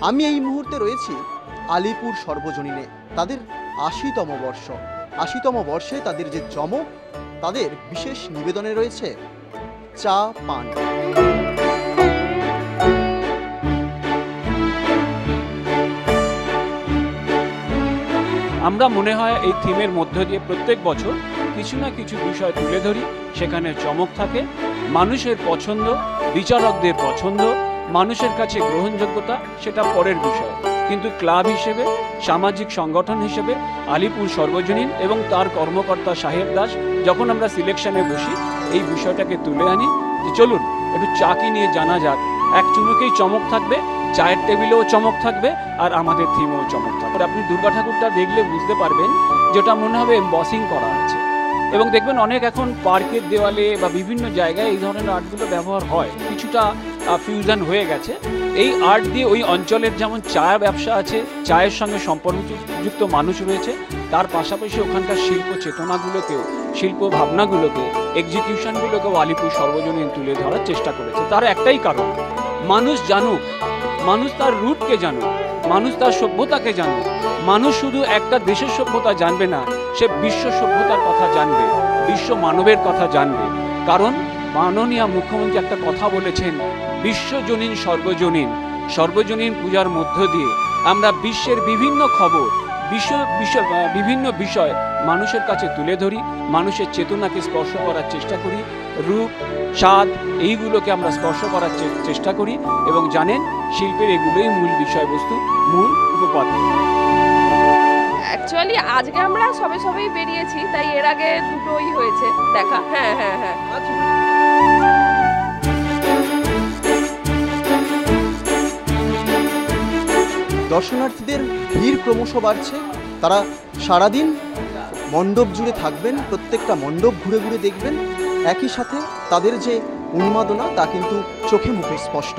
আমি এই মুহূর্তে রয়েছি আলিপুর সর্বজনীনে। তাদের ৮০তম বর্ষ। ৮০তম বর্ষে তাদের যে চমক, তাদের বিশেষ নিবেদনে রয়েছে চা পান। আমরা মনে হয় এই থিমের মধ্য দিয়ে প্রত্যেক বছর কিছু না কিছু বিষয় তুলে ধরি, সেখানে চমক থাকে, মানুষের পছন্দ, বিচারকদের পছন্দ, মানুষের কাছে গ্রহণযোগ্যতা সেটা পরের বিষয়। কিন্তু ক্লাব হিসেবে, সামাজিক সংগঠন হিসেবে আলিপুর সর্বজনীন এবং তার কর্মকর্তা সাহেব দাস যখন আমরা সিলেকশনে বসি, এই বিষয়টাকে তুলে আনি যে চলুন একটু চা কি নিয়ে জানা যাক। এক চুমুকেই চমক থাকবে, চায়ের টেবিলেও চমক থাকবে, আর আমাদের থিমেও চমক থাকবে। আপনি দুর্গা ঠাকুরটা দেখলে বুঝতে পারবেন যেটা মনে হবে এমবসিং করা আছে। এবং দেখবেন অনেক এখন পার্কের দেওয়ালে বা বিভিন্ন জায়গায় এই ধরনের আর্টগুলো ব্যবহার হয়, কিছুটা ফিউশন হয়ে গেছে। এই আর্ট দিয়ে ওই অঞ্চলের যেমন চা ব্যবসা আছে, চায়ের সঙ্গে সম্পর্কযুক্ত মানুষ রয়েছে, তার পাশাপাশি ওখানকার শিল্প চেতনাগুলোকেও, শিল্প ভাবনাগুলোকে, এক্সিকিউশনগুলোকেও আলিপুর সর্বজনীন তুলে ধরার চেষ্টা করেছে। তার একটাই কারণ, মানুষ জানুক, মানুষ তার রুটকে জানুক, মানুষ তার সভ্যতাকে জানুক। মানুষ শুধু একটা দেশের সভ্যতা জানবে না, সে বিশ্ব সভ্যতার কথা জানবে, বিশ্ব মানবের কথা জানবে। কারণ মাননীয় মুখ্যমন্ত্রী একটা কথা বলেছেন, বিশ্বজনীন সর্বজনীন। সর্বজনীন পূজার মধ্য দিয়ে আমরা বিশ্বের বিভিন্ন খবর, বিভিন্ন বিষয় মানুষের কাছে তুলে ধরি, মানুষের চেতনাকে স্পর্শ করার চেষ্টা করি, রূপ, স্বাদ এইগুলোকে আমরা স্পর্শ করার চেষ্টা করি। এবং জানেন, শিল্পের এগুলোই মূল বিষয়বস্তু, মূল উপপাদ্য। অ্যাকচুয়ালি আজকে আমরা সবেই বেরিয়েছি, তাই এর আগে দুটোই হয়েছে দেখা। হ্যাঁ হ্যাঁ হ্যাঁ। দর্শনার্থীদের ভিড় ক্রমশ বাড়ছে। তারা সারাদিন মণ্ডপ জুড়ে থাকবেন, প্রত্যেকটা মণ্ডপ ঘুরে ঘুরে দেখবেন। একই সাথে তাদের যে উন্মাদনা তা কিন্তু চোখে মুখে স্পষ্ট।